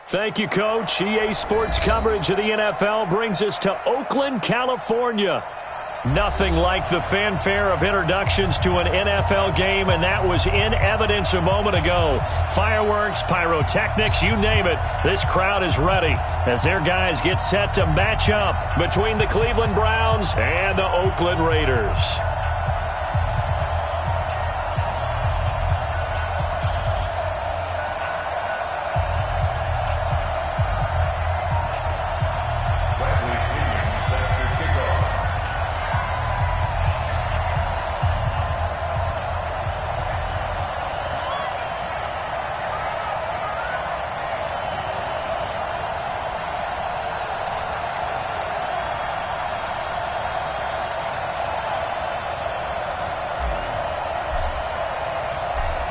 Thank you, Coach. EA Sports coverage of the NFL brings us to Oakland, California. Nothing like the fanfare of introductions to an NFL game, and that was in evidence a moment ago. Fireworks, pyrotechnics, you name it. This crowd is ready as their guys get set to match up between the Cleveland Browns and the Oakland Raiders.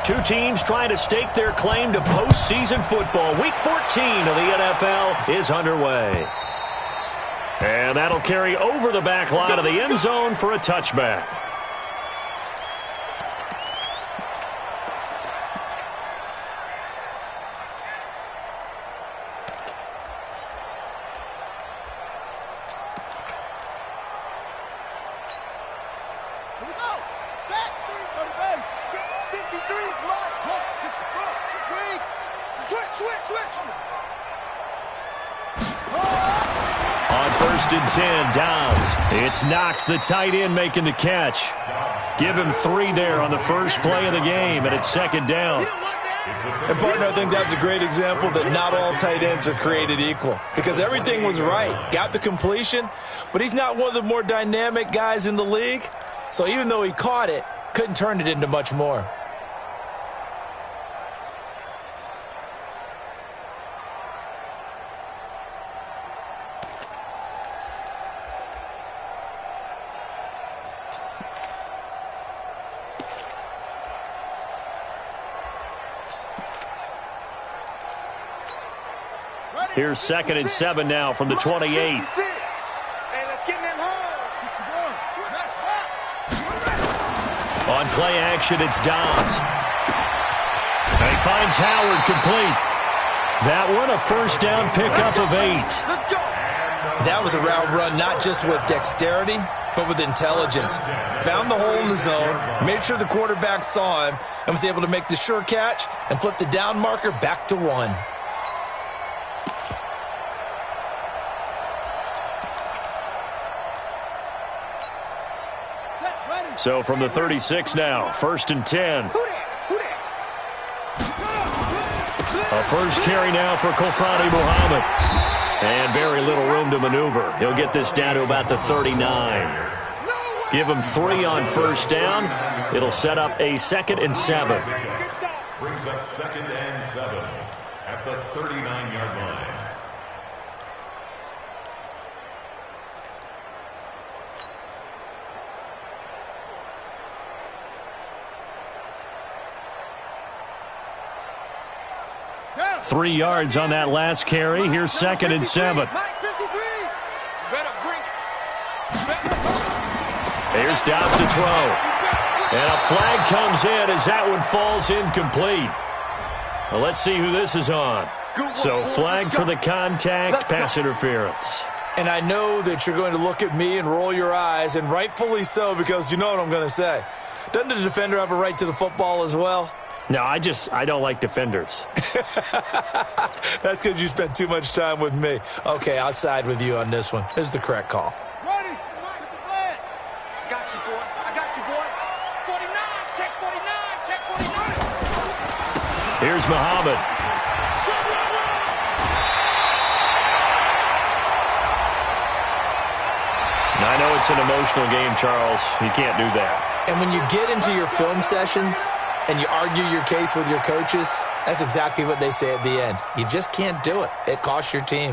Two teams trying to stake their claim to postseason football. Week 14 of the NFL is underway. And that'll carry over the back line of the end zone for a touchback. And 10, Downs. It's Knox, the tight end, making the catch. Give him 3 there on the first play of the game, and it's second down. And, partner, I think that's a great example that not all tight ends are created equal because everything was right. Got the completion, but he's not one of the more dynamic guys in the league. So even though he caught it, couldn't turn it into much more. Here's 2nd and 7 now from the 28. Hey, let's get in them holes. On play action, it's Downs. And he finds Howard complete. That one a first down pickup of 8. That was a route run not just with dexterity, but with intelligence. Found the hole in the zone, made sure the quarterback saw him, and was able to make the sure catch and flip the down marker back to 1. So from the 36 now, 1st and 10. A first carry now for Kofrani Muhammad. And very little room to maneuver. He'll get this down to about the 39. Give him 3 on first down. It'll set up a 2nd and 7. Brings up 2nd and 7 at the 39-yard line. Yeah. 3 yards on that last carry. Here's 2nd and 7. Here's Dobbs to throw. And a flag comes in as that one falls incomplete. Well, let's see who this is on. So flag for the contact, pass interference. And I know that you're going to look at me and roll your eyes, and rightfully so, because you know what I'm going to say. Doesn't the defender have a right to the football as well? No, I don't like defenders. That's because you spent too much time with me. Okay, I'll side with you on this one. This is the correct call. Ready? Get the flag. I got you, boy. I got you, boy. 49, check 49, check 49. Here's Muhammad. Now, I know it's an emotional game, Charles. You can't do that. And when you get into your film sessions and you argue your case with your coaches, that's exactly what they say at the end. You just can't do it. It costs your team.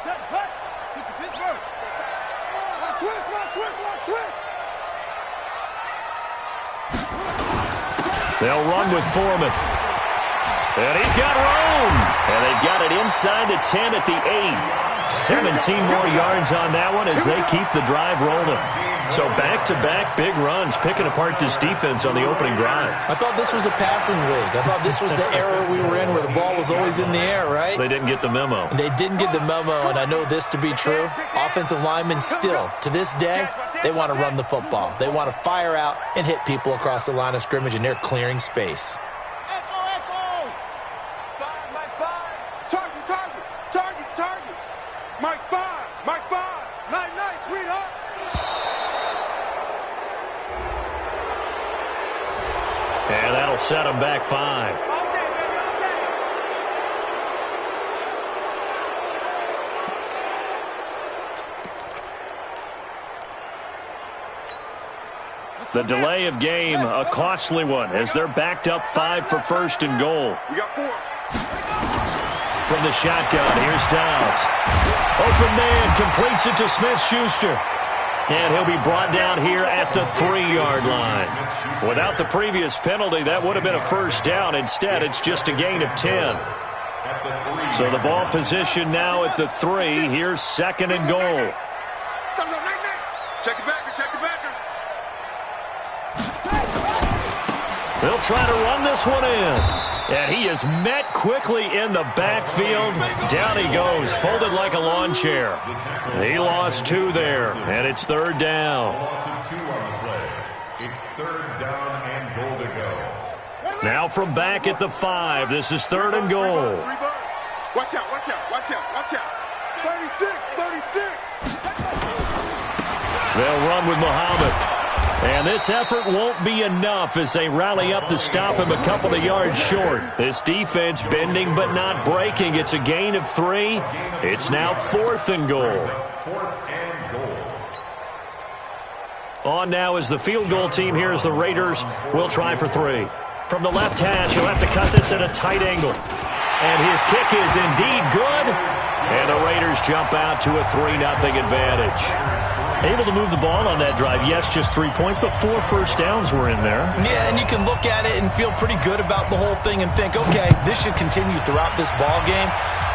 Set, cut. Switch to Pittsburgh. Switch. They'll run with Foreman. And he's got room. And they've got it inside the 10 at the 8. 17 more yards on that one as they keep the drive rolling. So back-to-back big runs, picking apart this defense on the opening drive. I thought this was a passing league. I thought this was the era we were in where the ball was always in the air, right? They didn't get the memo. They didn't get the memo, and I know this to be true. Offensive linemen still, to this day, they want to run the football. They want to fire out and hit people across the line of scrimmage, and they're clearing space. And that'll set them back 5. The delay of game, a costly one, as they're backed up 5 for first and goal. We got 4. From the shotgun, here's Downs. Open man, completes it to Smith-Schuster. And he'll be brought down here at the 3-yard line. Without the previous penalty, that would have been a first down. Instead, it's just a gain of 10. So the ball position now at the 3. Here's second and goal. Check the backer, check the backer. They'll try to run this one in. And he is met quickly in the backfield. Down he goes, folded like a lawn chair. He lost 2 there, and it's third down. It's third down and goal to go. Now from back at the 5, this is third and goal. Watch out, watch out, watch out, watch out. 36, 36. They'll run with Muhammad. And this effort won't be enough as they rally up to stop him a couple of yards short. This defense bending but not breaking. It's a gain of 3. It's now fourth and goal. On now is the field goal team here as the Raiders will try for 3. From the left hash, he'll have to cut this at a tight angle. And his kick is indeed good. And the Raiders jump out to a 3-0 advantage. Able to move the ball on that drive. Yes, just 3 points, but 4 first downs were in there. Yeah, and you can look at it and feel pretty good about the whole thing and think, okay, this should continue throughout this ball game.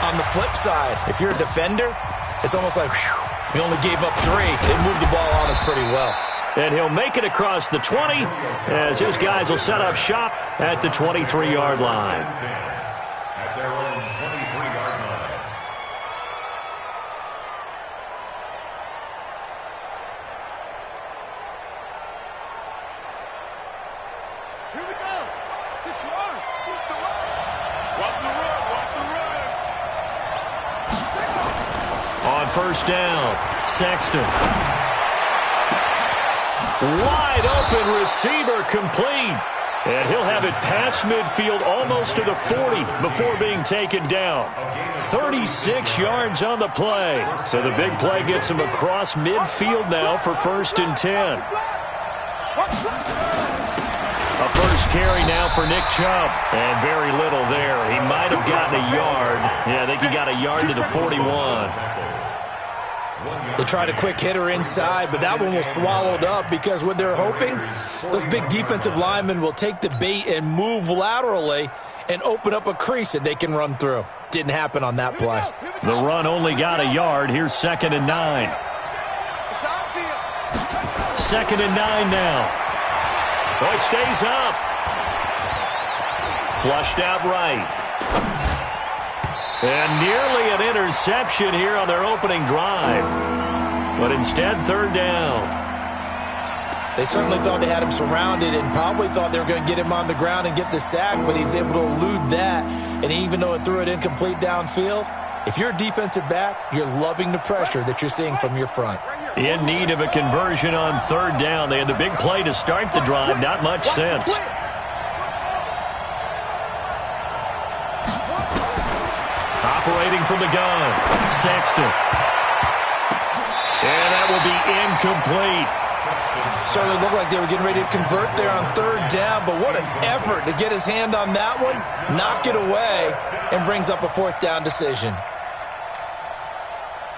On the flip side, if you're a defender, it's almost like, whew, we only gave up 3. They moved the ball on us pretty well. And he'll make it across the 20 as his guys will set up shop at the 23-yard line. At their own 23-yard line. Here we go. 6-1. Watch the run, watch the run. On first down, Sexton. Wide open receiver complete. And he'll have it past midfield almost to the 40 before being taken down. 36 yards on the play. So the big play gets him across midfield now for first and 10. A first carry now for Nick Chubb. And very little there. He might have gotten a yard. Yeah, I think he got a yard to the 41. They tried a quick hitter inside, but that one was swallowed up because what they're hoping, those big defensive linemen will take the bait and move laterally and open up a crease that they can run through. Didn't happen on that play. The run only got a yard. Here's second and 9. Second and 9 now. Oh, it stays up. Flushed out right. And nearly an interception here on their opening drive. But instead, third down. They certainly thought they had him surrounded and probably thought they were going to get him on the ground and get the sack, but he was able to elude that. And even though it threw it incomplete downfield, if you're a defensive back, you're loving the pressure that you're seeing from your front. In need of a conversion on third down. They had the big play to start the drive. Not much sense. Operating from the gun, Sexton. And that will be incomplete. Certainly looked like they were getting ready to convert there on third down, but what an effort to get his hand on that one, knock it away, and brings up a fourth down decision.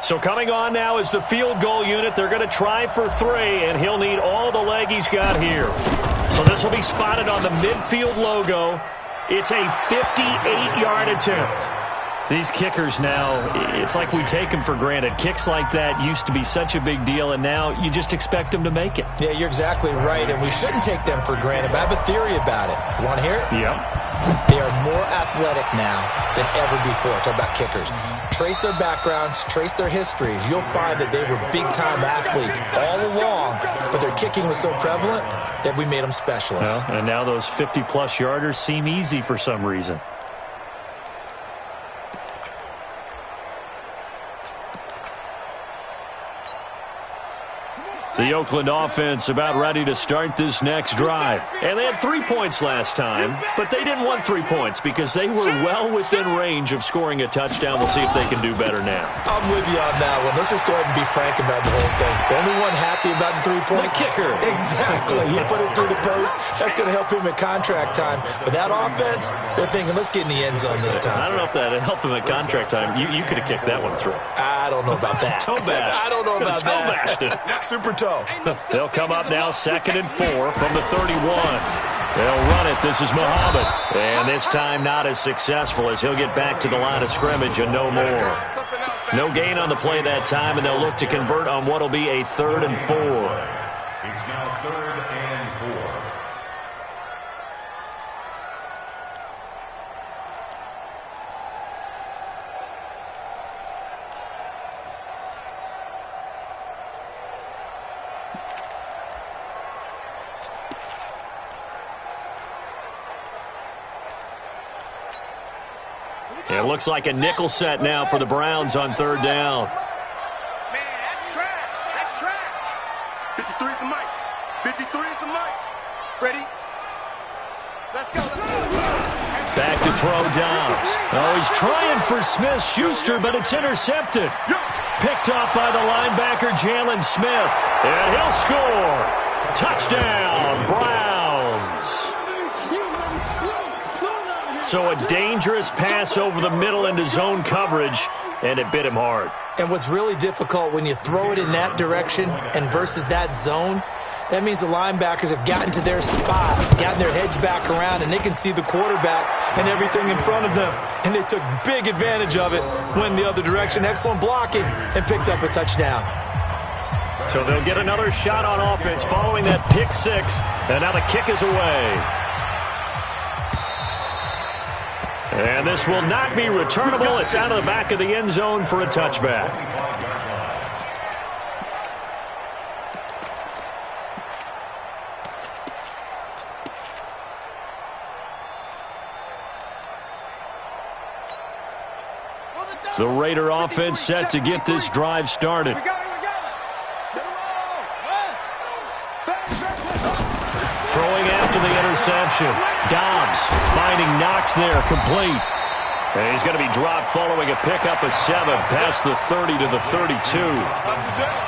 So coming on now is the field goal unit. They're going to try for 3, and he'll need all the leg he's got here. So this will be spotted on the midfield logo. It's a 58-yard attempt. These kickers now, it's like we take them for granted. Kicks like that used to be such a big deal, and now you just expect them to make it. Yeah, you're exactly right, and we shouldn't take them for granted, but I have a theory about it. You want to hear it? Yep. They are more athletic now than ever before. Talk about kickers. Trace their backgrounds, trace their histories. You'll find that they were big-time athletes all along, but their kicking was so prevalent that we made them specialists. Well, and now those 50-plus yarders seem easy for some reason. The Oakland offense about ready to start this next drive. And they had 3 points last time, but they didn't want 3 points because they were well within range of scoring a touchdown. We'll see if they can do better now. I'm with you on that one. Let's just go ahead and be frank about the whole thing. The only one happy about the 3-point? The kicker. Exactly. He put it through the post. That's going to help him at contract time. But that offense, they're thinking, let's get in the end zone this time. I don't know if that helped him at contract time. You could have kicked that one through. I don't know about that. Toe bash. I don't know about that. Toe bashed it. Super toe. They'll come up now 2nd and 4 from the 31. They'll run it. This is Muhammad. And this time not as successful as he'll get back to the line of scrimmage and no more. No gain on the play that time, and they'll look to convert on what will be a 3rd and 4. It's now 3rd and 4. It looks like a nickel set now for the Browns on 3rd down. Man, that's trash. That's trash. 53 is the mic. 53 is the mic. Ready? Let's go. Back to throw Dobbs. Oh, he's trying for Smith-Schuster, but it's intercepted. Picked off by the linebacker, Jalen Smith. And he'll score. Touchdown, Browns. So a dangerous pass over the middle into zone coverage, and it bit him hard. And what's really difficult when you throw it in that direction and versus that zone, that means the linebackers have gotten to their spot, gotten their heads back around, and they can see the quarterback and everything in front of them. And they took big advantage of it, went the other direction, excellent blocking, and picked up a touchdown. So they'll get another shot on offense following that pick six, and now the kick is away. And this will not be returnable. It's out of the back of the end zone for a touchback. The Raider offense set to get this drive started. Throwing after the interception. Dobbs finding Knox there, complete. And he's going to be dropped following a pickup of 7 past the 30 to the 32.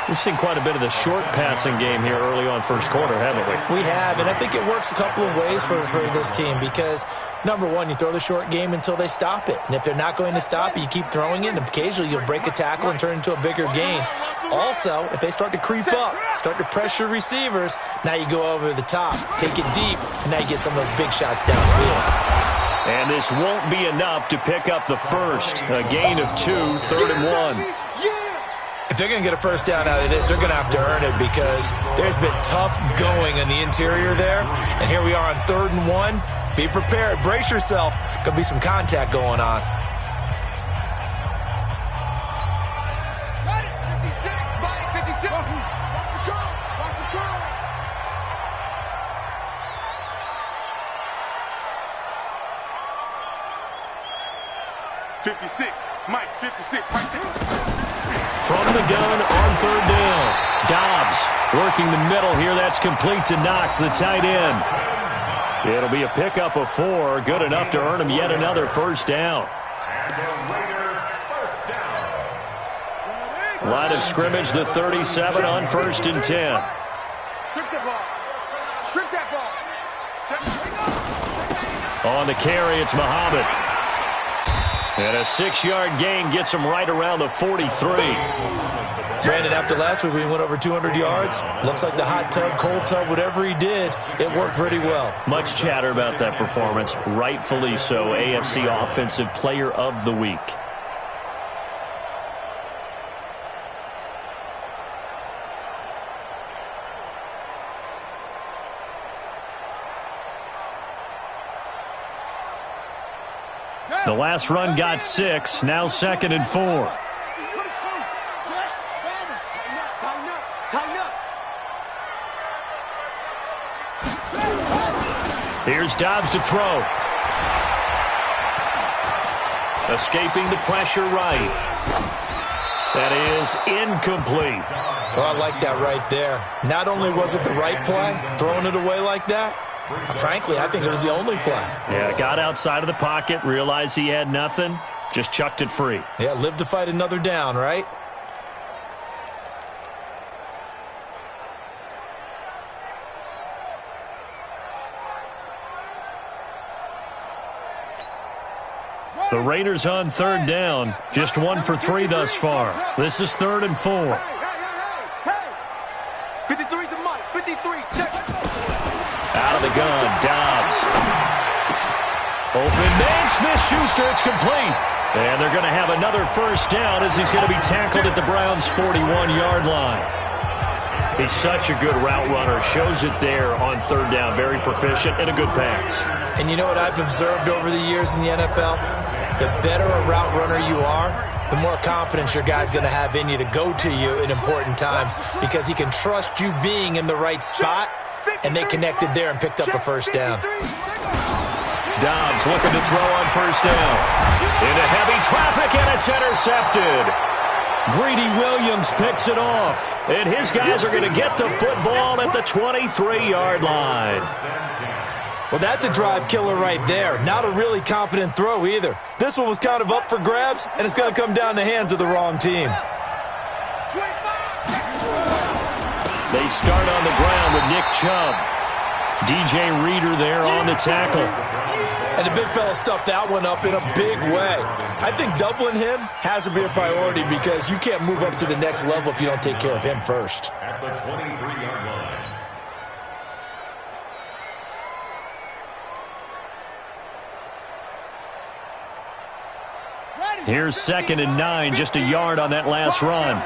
We've seen quite a bit of the short passing game here early on first quarter, haven't we? We have, and I think it works a couple of ways for this team because, number one, you throw the short game until they stop it. And if they're not going to stop it, you keep throwing it, and occasionally you'll break a tackle and turn it into a bigger gain. Also, if they start to creep up, start to pressure receivers, now you go over the top, take it deep, and now you get some of those big shots downfield. And this won't be enough to pick up the first. A gain of 2, 3rd and 1. If they're going to get a first down out of this, they're going to have to earn it because there's been tough going in the interior there. And here we are on 3rd and 1. Be prepared. Brace yourself. Going to be some contact going on. Got it. 56, Mike. 56. Watch control. Watch control. $56. Mike, 56 right there. From the gun on 3rd down. Dobbs working the middle here. That's complete to Knox, the tight end. It'll be a pickup of 4. Good enough to earn him yet another first down. Line of scrimmage, the 37 on 1st and 10. Strip that ball. Strip that ball. On the carry, it's Muhammad. And a 6-yard gain gets him right around the 43. Brandon, after last week, we went over 200 yards. Looks like the hot tub, cold tub, whatever he did, it worked pretty well. Much chatter about that performance. Rightfully so. AFC Offensive Player of the Week. The last run got 6. Now 2nd and 4. Here's Dobbs to throw. Escaping the pressure right. That is incomplete. Well, I like that right there. Not only was it the right play, throwing it away like that, frankly, I think it was the only play. Yeah, got outside of the pocket, realized he had nothing, just chucked it free. Yeah, live to fight another down, right? The Raiders on 3rd down, just 1 for 3 thus far. This is 3rd and 4. 53's the mic. 53, check. Out of the gun, Dobbs. Open man, Smith-Schuster, it's complete. And they're going to have another first down as he's going to be tackled at the Browns' 41-yard line. He's such a good route runner. Shows it there on 3rd down. Very proficient and a good pass. And you know what I've observed over the years in the NFL? The better a route runner you are, the more confidence your guy's going to have in you to go to you in important times because he can trust you being in the right spot, and they connected there and picked up a first down. Dobbs looking to throw on 1st down. Into heavy traffic, and it's intercepted. Greedy Williams picks it off, and his guys are going to get the football at the 23-yard line. Well, that's a drive killer right there. Not a really confident throw either. This one was kind of up for grabs, and it's going to come down the hands of the wrong team. They start on the ground with Nick Chubb. DJ Reader there on the tackle. And the big fella stuffed that one up in a big way. I think doubling him has to be a priority because you can't move up to the next level if you don't take care of him first. At the 23-yard line. Here's 2nd and 9, just a yard on that last run.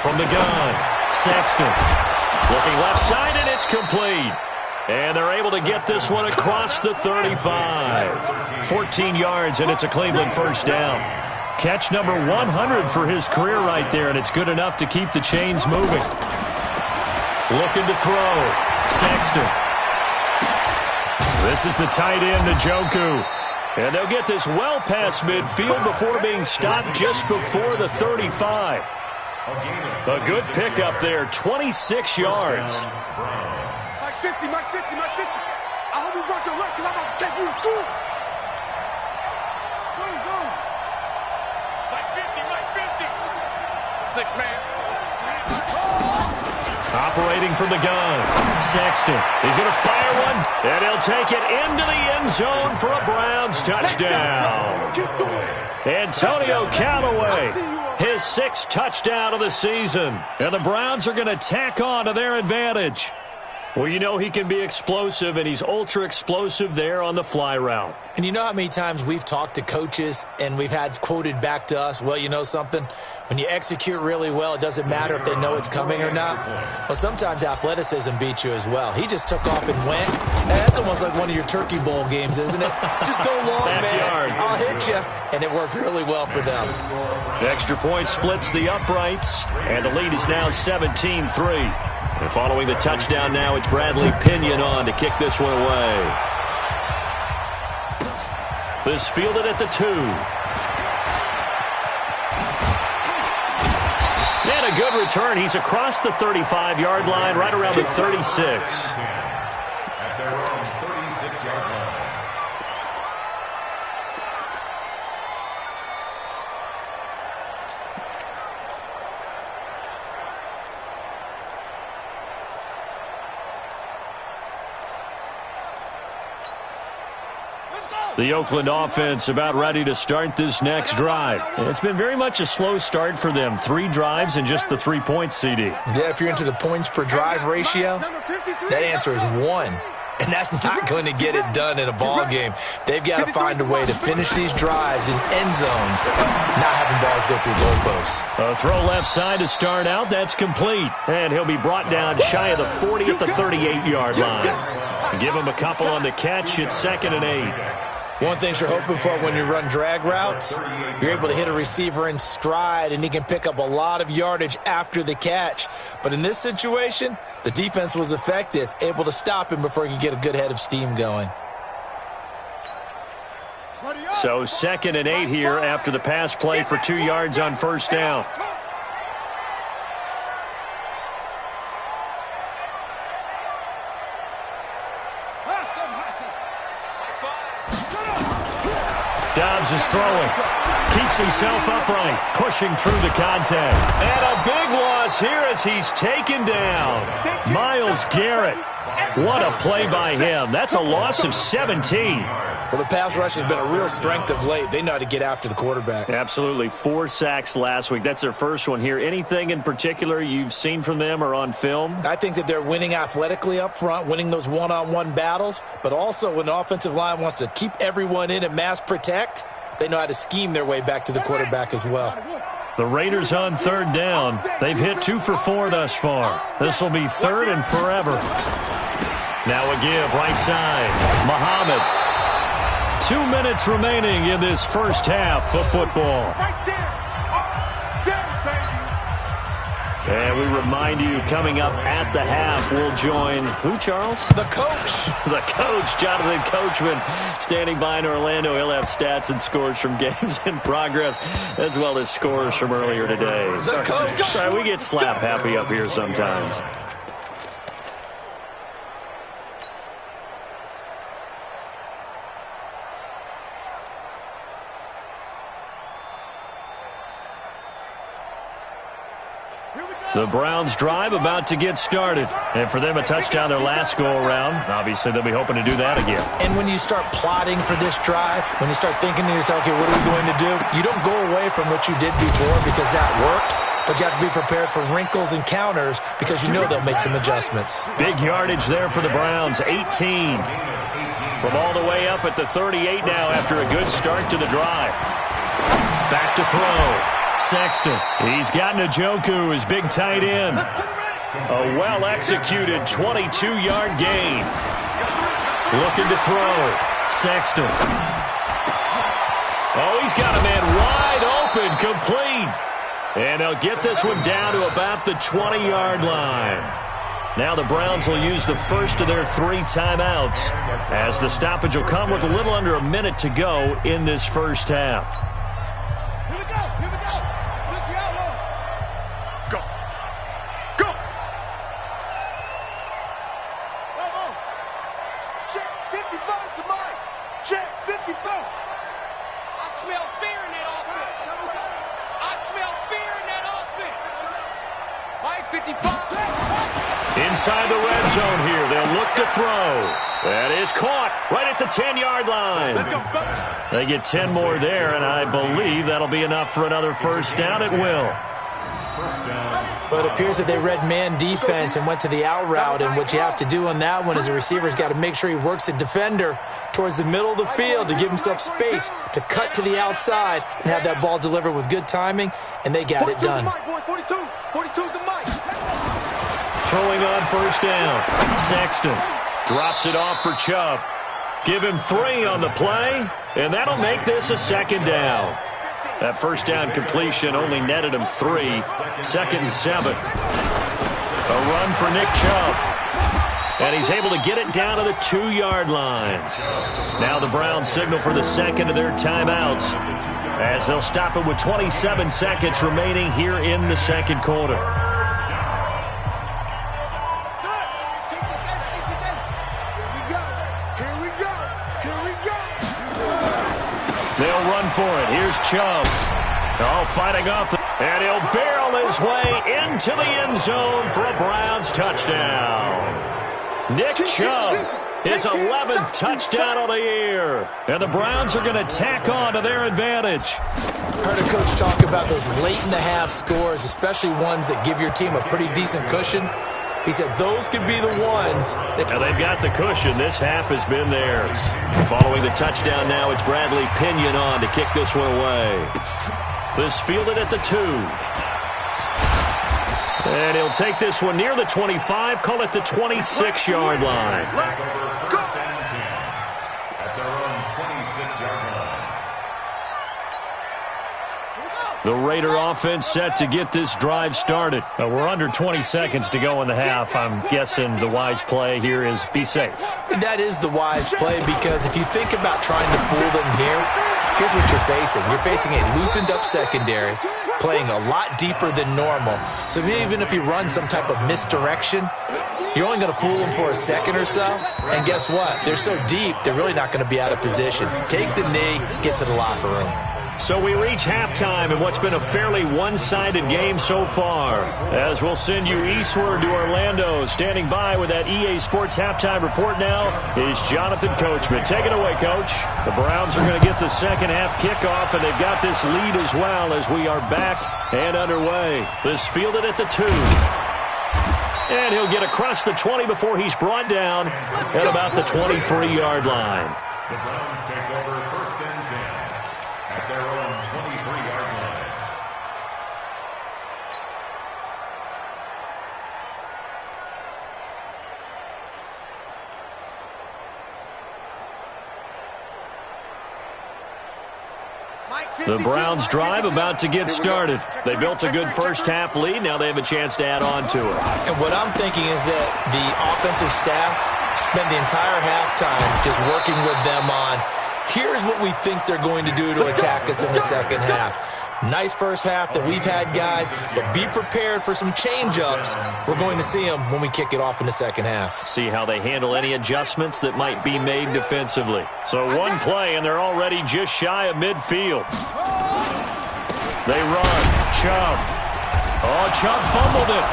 From the gun, Sexton. Looking left side, and it's complete. And they're able to get this one across the 35. 14 yards, and it's a Cleveland first down. Catch number 100 for his career right there, and it's good enough to keep the chains moving. Looking to throw. Sexton. This is the tight end, Njoku. And they'll get this well past midfield before being stopped just before the 35. A good pickup there, 26 yards. Mike 50, Mike 50, Mike 50. I hope you brought your lunch because I'm about to take you to school. Go. Mike 50, Mike 50. 6 man. Operating from the gun, Sexton. He's going to fire one, and he'll take it into the end zone for a Browns touchdown. Antonio Callaway, his 6th touchdown of the season. And the Browns are going to tack on to their advantage. Well, you know he can be explosive, and he's ultra-explosive there on the fly route. And you know how many times we've talked to coaches and we've had quoted back to us, well, you know something? When you execute really well, it doesn't matter if they know it's coming or not. Well, sometimes athleticism beats you as well. He just took off and went. And that's almost like one of your Turkey Bowl games, isn't it? Just go long, man. I'll hit you. And it worked really well for them. The extra point splits the uprights, and the lead is now 17-3. And following the touchdown now, it's Bradley Pinion on to kick this one away. This fielded at the 2. And a good return. He's across the 35-yard line, right around the 36. At their own 36-yard line. The Oakland offense about ready to start this next drive. And it's been very much a slow start for them. 3 drives and just the 3 points, CD. Yeah, if you're into the points per drive ratio, that answer is 1. And that's not going to get it done in a ball game. They've got to find a way to finish these drives in end zones, not having balls go through goalposts. A throw left side to start out. That's complete. And he'll be brought down shy of the 40 at the 38-yard line. Give him a couple on the catch. It's 2nd and 8. One thing you're hoping for when you run drag routes, you're able to hit a receiver in stride, and he can pick up a lot of yardage after the catch. But in this situation, the defense was effective, able to stop him before he could get a good head of steam going. So 2nd and 8 here after the pass play for 2 yards on first down. Dobbs is throwing. Keeps himself upright. Pushing through the contact. And a big loss here as he's taken down. Myles Garrett. What a play by him. That's a loss of 17. Well, the pass rush has been a real strength of late. They know how to get after the quarterback. Absolutely. 4 sacks last week. That's their first one here. Anything in particular you've seen from them or on film? I think that they're winning athletically up front, winning those one-on-one battles, but also when the offensive line wants to keep everyone in and mass protect, they know how to scheme their way back to the quarterback as well. The Raiders on 3rd down. They've hit 2 for 4 thus far. This will be 3rd and forever. Now a give right side. Muhammad. 2 minutes remaining in this first half of football. And we remind you, coming up at the half, we'll join who, Charles? The coach. The coach, Jonathan Coachman, standing by in Orlando. He'll have stats and scores from games in progress, as well as scores from earlier today. The coach. Sorry, we get slap happy up here sometimes. The Browns drive about to get started. And for them, a touchdown their last go-around. Obviously, they'll be hoping to do that again. And when you start plotting for this drive, when you start thinking to yourself, okay, what are we going to do? You don't go away from what you did before because that worked, but you have to be prepared for wrinkles and counters because you know they'll make some adjustments. Big yardage there for the Browns, 18. From all the way up at the 38 now after a good start to the drive. Back to throw. Sexton. He's got Njoku, his big tight end. A well-executed 22-yard gain. Looking to throw. Sexton. Oh, he's got a man wide open, complete. And they'll get this one down to about the 20-yard line. Now the Browns will use the first of their 3 timeouts as the stoppage will come with a little under a minute to go in this first half. Inside the red zone here. They'll look to throw. That is caught right at the 10-yard line. They get 10 more there, and I believe that'll be enough for another first down. It will. But it appears that they read man defense and went to the out route, and what you have to do on that one is the receiver's got to make sure he works the defender towards the middle of the field to give himself space to cut to the outside and have that ball delivered with good timing, and they got it done. 42 the mic. Throwing on first down. Sexton drops it off for Chubb. Give him 3 on the play, and that'll make this a 2nd down. That first down completion only netted him 3. 2nd and 7. A run for Nick Chubb. And he's able to get it down to the 2-yard line. Now the Browns signal for the second of their timeouts as they'll stop it with 27 seconds remaining here in the second quarter. They'll run for it. Here's Chubb. Oh, fighting off. And he'll barrel his way into the end zone for a Browns touchdown. Nick Chubb, his 11th touchdown of the year. And the Browns are going to tack on to their advantage. Heard a coach talk about those late-in-the-half scores, especially ones that give your team a pretty decent cushion. He said those could be the ones that... Now they've got the cushion. This half has been theirs. Following the touchdown now, it's Bradley Pinion on to kick this one away. This fielded at the 2. And he'll take this one near the 25, call it the 26-yard line. At their own 26-yard line. The Raider offense set to get this drive started. We're under 20 seconds to go in the half. I'm guessing the wise play here is be safe. That is the wise play, because if you think about trying to fool them here, here's what you're facing. You're facing a loosened-up secondary, playing a lot deeper than normal. So even if you run some type of misdirection, you're only going to fool them for a second or so. And guess what? They're so deep, they're really not going to be out of position. Take the knee, get to the locker room. So we reach halftime in what's been a fairly one-sided game so far. As we'll send you eastward to Orlando. Standing by with that EA Sports halftime report now is Jonathan Coachman. Take it away, Coach. The Browns are going to get the second half kickoff, and they've got this lead as well as we are back and underway. This fielded at the 2. And he'll get across the 20 before he's brought down at about the 23-yard line. The Browns take over first and 10 at their own 23-yard line. The Browns drive about to get started. They built a good first half lead. Now they have a chance to add on to it. And what I'm thinking is that the offensive staff spent the entire halftime just working with them on, here's what we think they're going to do to attack us in the second half. Nice first half that we've had, guys, but be prepared for some change-ups. We're going to see them when we kick it off in the second half. See how they handle any adjustments that might be made defensively. So one play, and they're already just shy of midfield. They run. Chubb. Oh, Chubb fumbled it.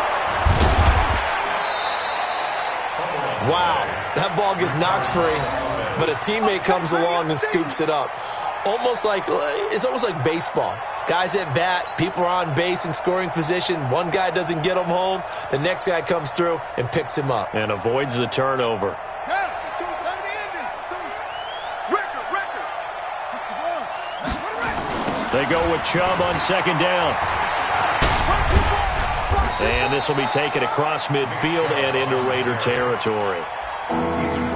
Wow, that ball gets knocked free, but a teammate comes along and scoops it up. It's almost like baseball. Guys at bat, people are on base in scoring position. One guy doesn't get him home. The next guy comes through and picks him up. And avoids the turnover. They go with Chubb on second down. And this will be taken across midfield and into Raider territory.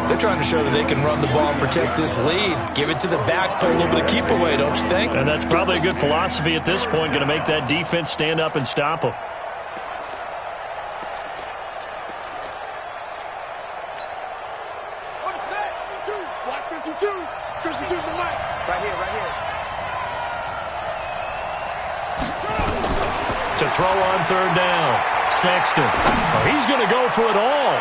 They're trying to show that they can run the ball and protect this lead. Give it to the backs, play a little bit of keep away, don't you think? And that's probably a good philosophy at this point, going to make that defense stand up and stop them. On the set, 52. Watch 52. 52's the mic. Right here, right here. To throw on third down. Sexton. Oh, he's going to go for it all.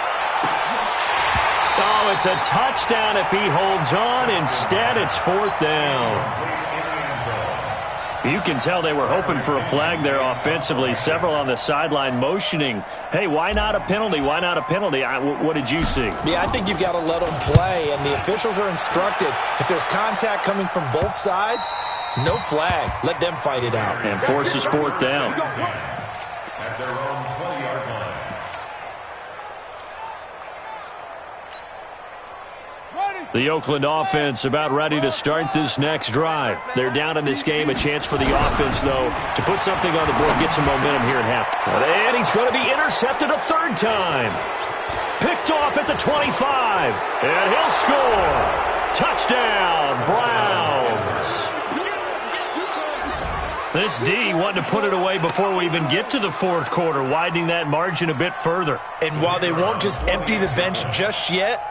Oh, it's a touchdown if he holds on. Instead, it's fourth down. You can tell they were hoping for a flag there offensively. Several on the sideline motioning. Hey, why not a penalty? Why not a penalty? What did you see? Yeah, I think you've got to let them play, and the officials are instructed. If there's contact coming from both sides, no flag. Let them fight it out. And forces fourth down. At their own 20-yard line. The Oakland offense about ready to start this next drive. They're down in this game. A chance for the offense, though, to put something on the board, get some momentum here at half. And he's going to be intercepted a third time. Picked off at the 25. And he'll score. Touchdown, Browns. This D wanting to put it away before we even get to the fourth quarter, widening that margin a bit further. And while they won't just empty the bench just yet,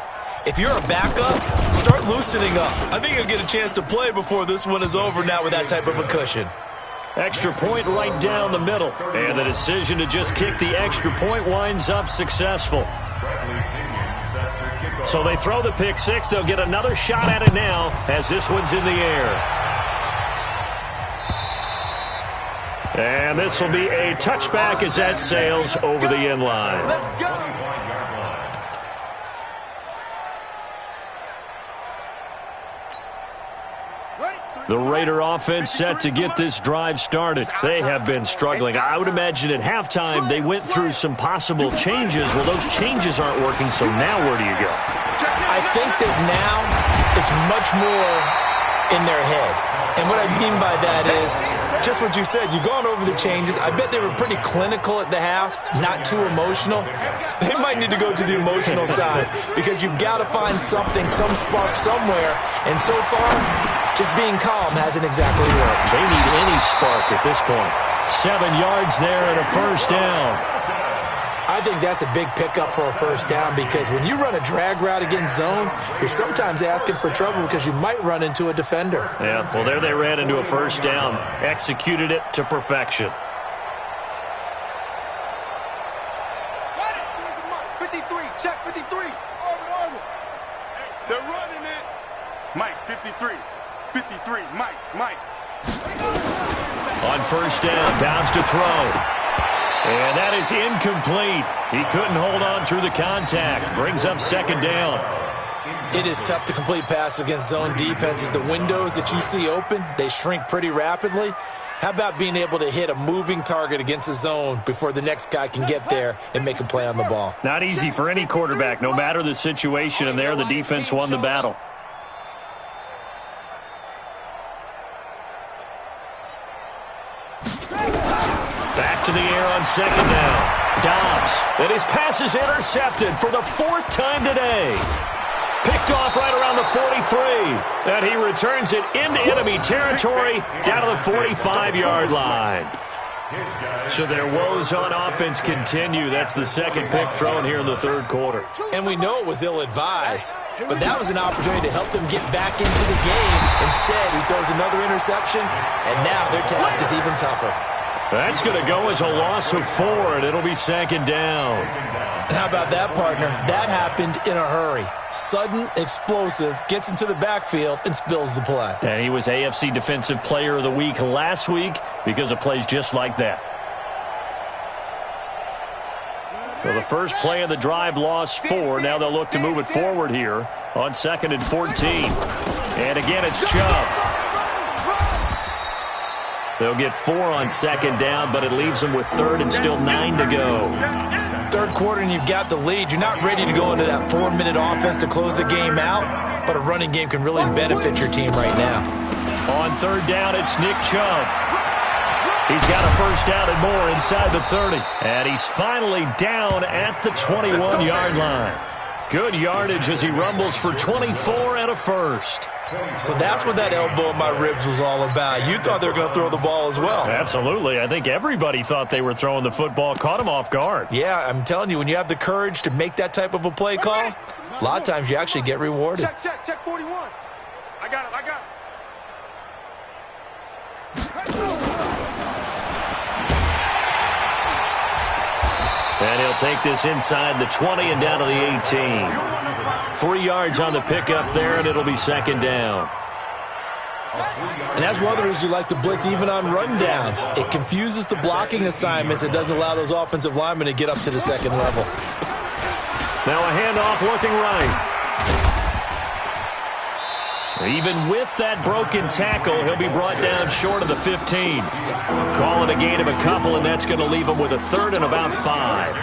if you're a backup, start loosening up. I think you'll get a chance to play before this one is over now with that type of a cushion. Extra point right down the middle. And the decision to just kick the extra point winds up successful. So they throw the pick six. They'll get another shot at it now as this one's in the air. And this will be a touchback as that sails over the end line. Let's go. The Raider offense set to get this drive started. They have been struggling. I would imagine at halftime they went through some possible changes. Well, those changes aren't working, so now where do you go? I think that now it's much more in their head. And what I mean by that is just what you said. You've gone over the changes. I bet they were pretty clinical at the half, not too emotional. They might need to go to the emotional side because you've got to find something, some spark somewhere. And so far, just being calm hasn't exactly worked. They need any spark at this point. 7 yards there and a first down. I think that's a big pickup for a first down because when you run a drag route against zone, you're sometimes asking for trouble because you might run into a defender. Yeah, well, there they ran into a first down. Executed it to perfection. 53, check 53. Over. They're running it. Mike, 53. 53, Mike. On first down, Downs to throw. And that is incomplete. He couldn't hold on through the contact. Brings up second down. It is tough to complete passes against zone defenses. The windows that you see open, they shrink pretty rapidly. How about being able to hit a moving target against a zone before the next guy can get there and make a play on the ball? Not easy for any quarterback, no matter the situation, and there the defense won the battle. Back to the air on second down. Dobbs, and his pass is intercepted for the 4th time today. Picked off right around the 43. And he returns it into enemy territory down to the 45-yard line. So their woes on offense continue. That's the second pick thrown here in the third quarter. And we know it was ill-advised, but that was an opportunity to help them get back into the game. Instead, he throws another interception, and now their task is even tougher. That's going to go as a loss of 4, and it'll be second down. And how about that, partner? That happened in a hurry. Sudden, explosive, gets into the backfield, and spills the play. And he was AFC Defensive Player of the Week last week because of plays just like that. Well, the first play of the drive lost 4. Now they'll look to move it forward here on 2nd and 14. And again, it's Chubb. They'll get 4 on second down, but it leaves them with 3rd and still 9 to go. Third quarter and you've got the lead. You're not ready to go into that 4-minute offense to close the game out, but a running game can really benefit your team right now. On 3rd down, it's Nick Chubb. He's got a first down and more inside the 30. And he's finally down at the 21-yard line. Good yardage as he rumbles for 24 and a first. So that's what that elbow in my ribs was all about. You thought they were going to throw the ball as well. Absolutely. I think everybody thought they were throwing the football, caught him off guard. Yeah, I'm telling you, when you have the courage to make that type of a play call, a lot of times you actually get rewarded. Check 41. I got it. And he'll take this inside the 20 and down to the 18. 3 yards on the pickup there, and it'll be second down. And that's one of the reasons you like to blitz even on rundowns. It confuses the blocking assignments. It doesn't allow those offensive linemen to get up to the second level. Now a handoff looking right. Even with that broken tackle, he'll be brought down short of the 15. Call it a gain of a couple, and that's going to leave him with a 3rd and about 5.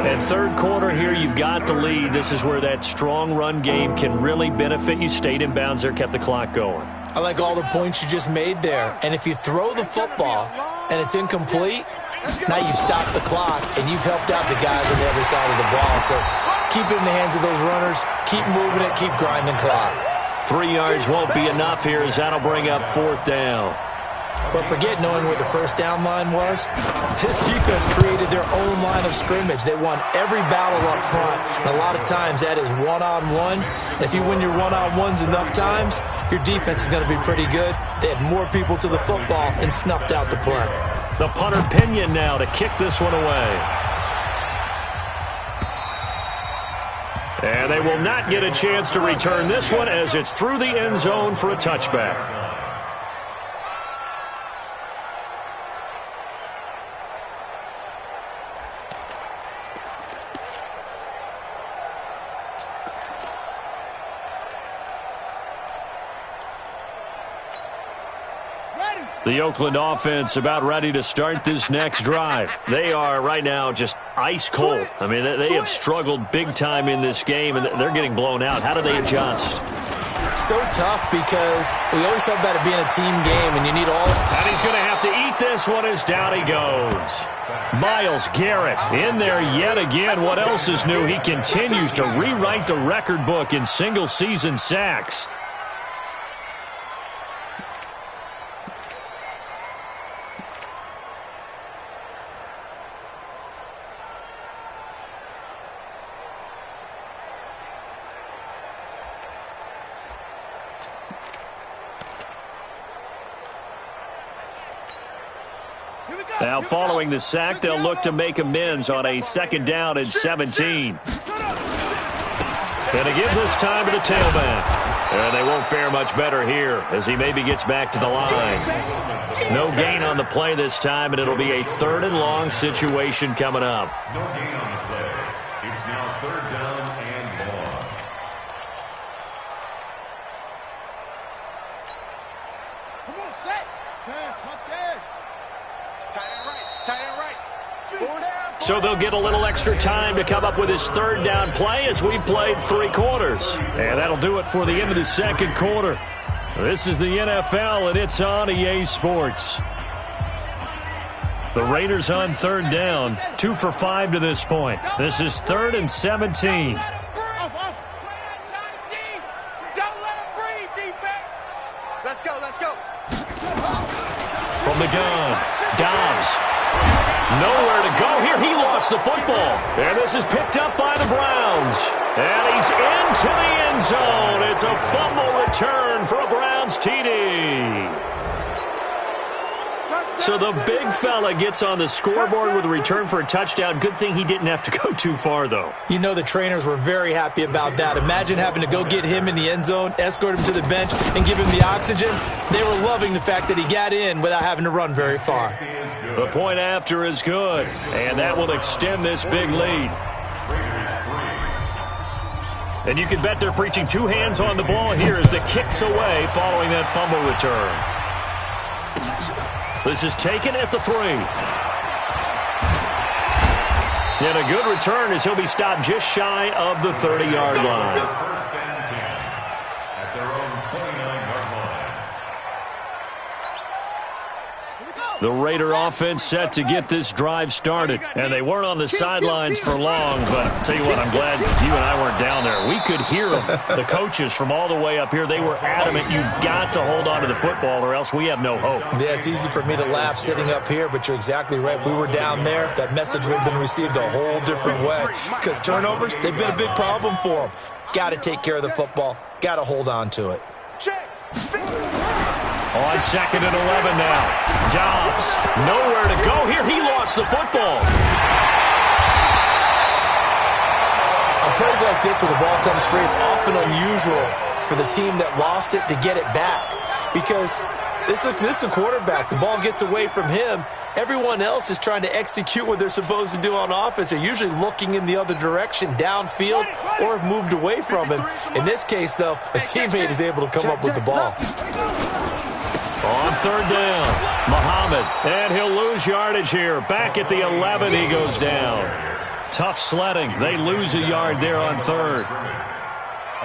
And third quarter here, you've got the lead. This is where that strong run game can really benefit you. Stayed in bounds there, kept the clock going. I like all the points you just made there. And if you throw the football and it's incomplete, now you've stopped the clock and you've helped out the guys on the other side of the ball. So keep it in the hands of those runners. Keep moving it. Keep grinding clock. 3 yards won't be enough here as that'll bring up 4th down. But forget knowing where the first down line was. This defense created their own line of scrimmage. They won every battle up front. And a lot of times that is one-on-one. If you win your one-on-ones enough times, your defense is going to be pretty good. They had more people to the football and snuffed out the play. The punter Pinion now to kick this one away. And they will not get a chance to return this one as it's through the end zone for a touchback. The Oakland offense about ready to start this next drive. They are right now just ice cold. I mean, they have struggled big time in this game, and they're getting blown out. How do they adjust? So tough because we always talk about it being a team game, and you need all. And he's going to have to eat this one as down he goes. Myles Garrett in there yet again. What else is new? He continues to rewrite the record book in single-season sacks. Now, following the sack, they'll look to make amends on a 2nd down and 17. Going to give this time to the tailback. And they won't fare much better here as he maybe gets back to the line. No gain on the play this time, and it'll be a 3rd and long situation coming up. No gain on the play. It's now 3rd down and 1. Come on, set. Turn, Tuscan. Tight end right. So they'll get a little extra time to come up with his 3rd down play as we played 3 quarters. And that'll do it for the end of the 2nd quarter. This is the NFL, and it's on EA Sports. The Raiders on 3rd down, 2 for 5 to this point. This is 3rd and 17. Don't let him breathe, defense. Let's go. From the gun, Dobbs. Nowhere to go here. He lost the football. And this is picked up by the Browns. And he's into the end zone. It's a fumble return for a Browns TD. So the big fella gets on the scoreboard with a return for a touchdown. Good thing he didn't have to go too far, though. You know the trainers were very happy about that. Imagine having to go get him in the end zone, escort him to the bench, and give him the oxygen. They were loving the fact that he got in without having to run very far. The point after is good, and that will extend this big lead. And you can bet they're preaching 2 hands on the ball here as the kick's away following that fumble return. This is taken at the 3. And a good return as he'll be stopped just shy of the 30-yard line. 1st and 10 at their own 29-yard line. The Raider offense set to get this drive started. And they weren't on the sidelines for long, but I'll tell you what, I'm glad you and I weren't down there. We could hear them, the coaches from all the way up here. They were adamant, you've got to hold on to the football or else we have no hope. Yeah, it's easy for me to laugh sitting up here, but you're exactly right. If we were down there, that message would have been received a whole different way. Because turnovers, they've been a big problem for them. Got to take care of the football. Got to hold on to it. Check. On 2nd and 11 now. Dobbs, nowhere to go here. He lost the football. On plays like this where the ball comes free, it's often unusual for the team that lost it to get it back. Because this is a quarterback. The ball gets away from him. Everyone else is trying to execute what they're supposed to do on offense. They're usually looking in the other direction, downfield, or have moved away from him. In this case, though, a teammate is able to come up with the ball. On 3rd down, Muhammad, and he'll lose yardage here. Back at the 11, he goes down. Tough sledding. They lose a yard there on 3rd.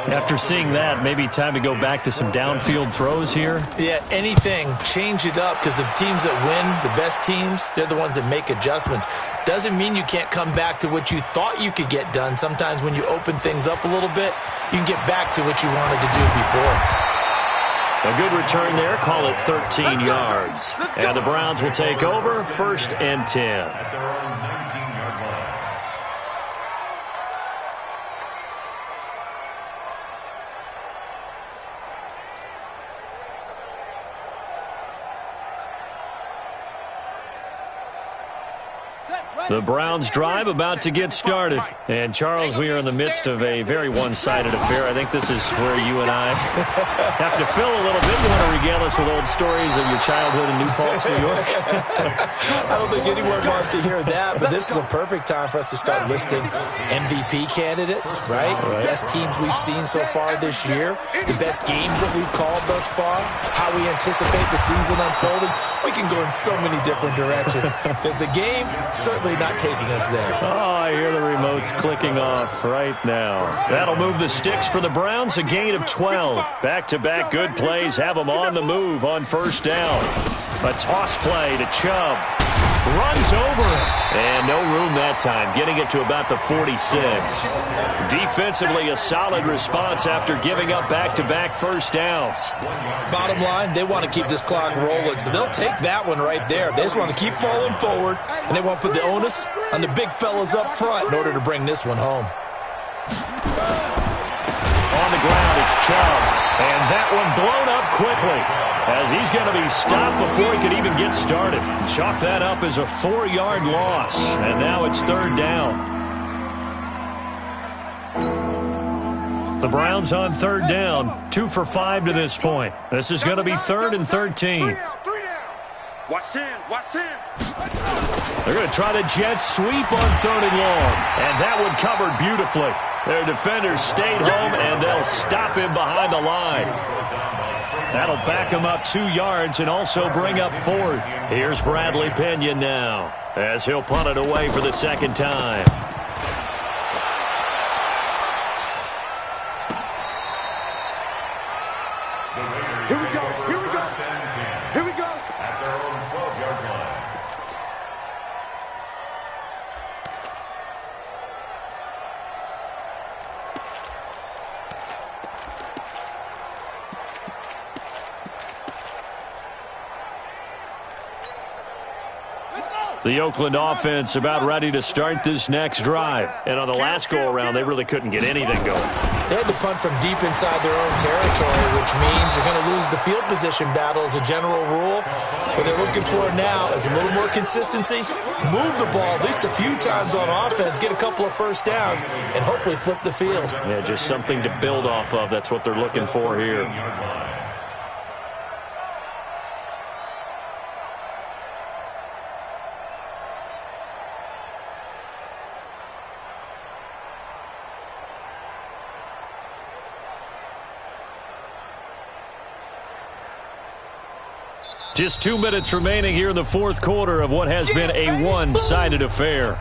After seeing that, maybe time to go back to some downfield throws here. Yeah, anything. Change it up because the teams that win, the best teams, they're the ones that make adjustments. Doesn't mean you can't come back to what you thought you could get done. Sometimes when you open things up a little bit, you can get back to what you wanted to do before. A good return there. Call it 13 yards. And the Browns will take over 1st and 10. At their own 19-yard line. The Browns drive about to get started. And, Charles, we are in the midst of a very one-sided affair. I think this is where you and I have to fill a little bit. You want to regale us with old stories of your childhood in New Paltz, New York? I don't think anyone wants to hear that, but this is a perfect time for us to start listing MVP candidates, right? The best teams we've seen so far this year, the best games that we've called thus far, how we anticipate the season unfolding. We can go in so many different directions because the game certainly not taking us there. Oh, I hear the remotes clicking off right now. That'll move the sticks for the Browns, a gain of 12. Back-to-back good plays have them on the move on first down. A toss play to Chubb. Runs over him. And no room that time, getting it to about the 46. Defensively, a solid response after giving up back-to-back first downs. Bottom line, they want to keep this clock rolling, so they'll take that one right there. They just want to keep falling forward, and they want to put the onus on the big fellas up front in order to bring this one home. On the ground, it's Chubb. And that one blown up quickly as he's going to be stopped before he could even get started. Chalk that up as a 4-yard loss. And now it's third down. The Browns on third down, 2 for 5 to this point. This is going to be 3rd and 13. Watch 10, watch 10. They're going to try the jet sweep on 3rd and long. And that one covered beautifully. Their defenders stayed home, and they'll stop him behind the line. That'll back him up 2 yards and also bring up 4th. Here's Bradley Pinion now as he'll punt it away for the second time. Here we go, here we go. Here we go. At their own 12-yard line. The Oakland offense about ready to start this next drive. And on the last go-around, they really couldn't get anything going. They had to punt from deep inside their own territory, which means they're going to lose the field position battle as a general rule. What they're looking for now is a little more consistency, move the ball at least a few times on offense, get a couple of first downs, and hopefully flip the field. Yeah, just something to build off of. That's what they're looking for here. Just 2 minutes remaining here in the fourth quarter of what has been a one-sided affair.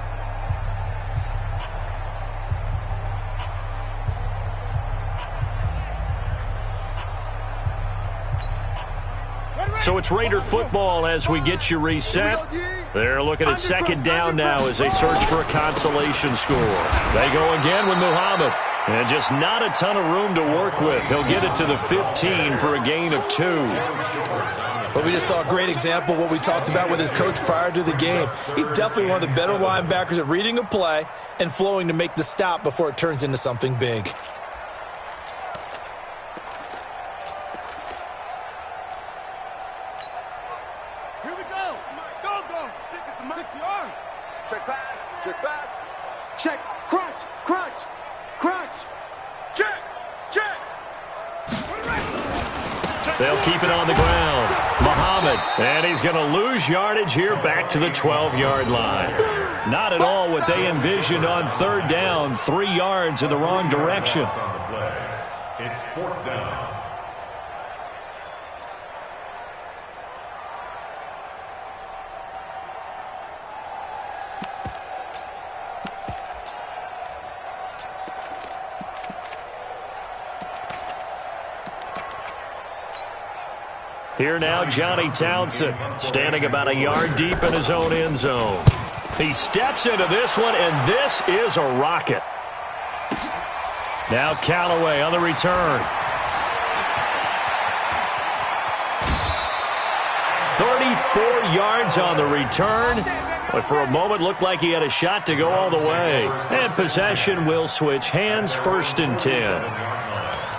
So it's Raider football as we get you reset. They're looking at second down now as they search for a consolation score. They go again with Muhammad. And just not a ton of room to work with. He'll get it to the 15 for a gain of 2. But we just saw a great example of what we talked about with his coach prior to the game. He's definitely one of the better linebackers at reading a play and flowing to make the stop before it turns into something big. Here we go. Go, go. Stick it to my 6 yards. Check pass. Check pass. Check. Crunch. Crunch. Crunch. Check. Check. They'll keep it on the ground. Muhammad, and he's going to lose yardage here back to the 12-yard line. Not at all what they envisioned on third down, 3 yards in the wrong direction. It's 4th down. Here now, Johnny Townsend, standing about a yard deep in his own end zone. He steps into this one, and this is a rocket. Now Callaway on the return. 34 yards on the return. But for a moment, looked like he had a shot to go all the way. And possession will switch hands, 1st and 10.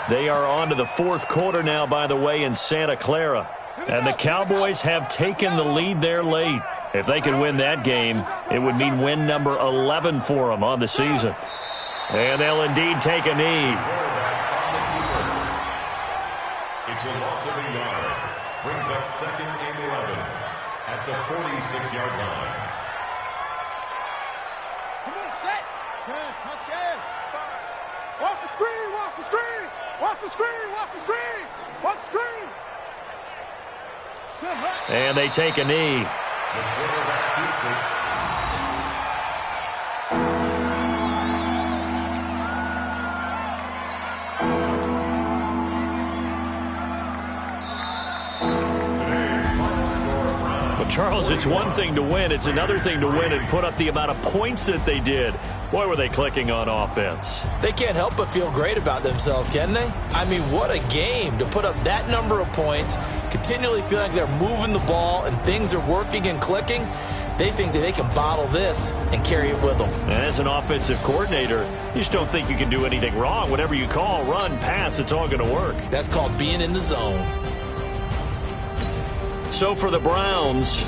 They are on to the fourth quarter now, by the way, in Santa Clara. And the Cowboys have taken the lead there late. If they could win that game, it would mean win number 11 for them on the season. And they'll indeed take a knee. It's a loss of a yard. Brings up 2nd and 11 at the 46-yard line. Come on, set. 10, not scared. 5. Watch the screen, watch the screen. Watch the screen, watch the screen. Watch the screen. 10, hut. And they take a knee. The quarterback keeps it. But, Charles, it's one thing to win. It's another thing to win and put up the amount of points that they did. Boy, were they clicking on offense. They can't help but feel great about themselves, can they? I mean, what a game to put up that number of points, continually feel like they're moving the ball and things are working and clicking. They think that they can bottle this and carry it with them. And as an offensive coordinator, you just don't think you can do anything wrong. Whatever you call, run, pass, it's all going to work. That's called being in the zone. So for the Browns,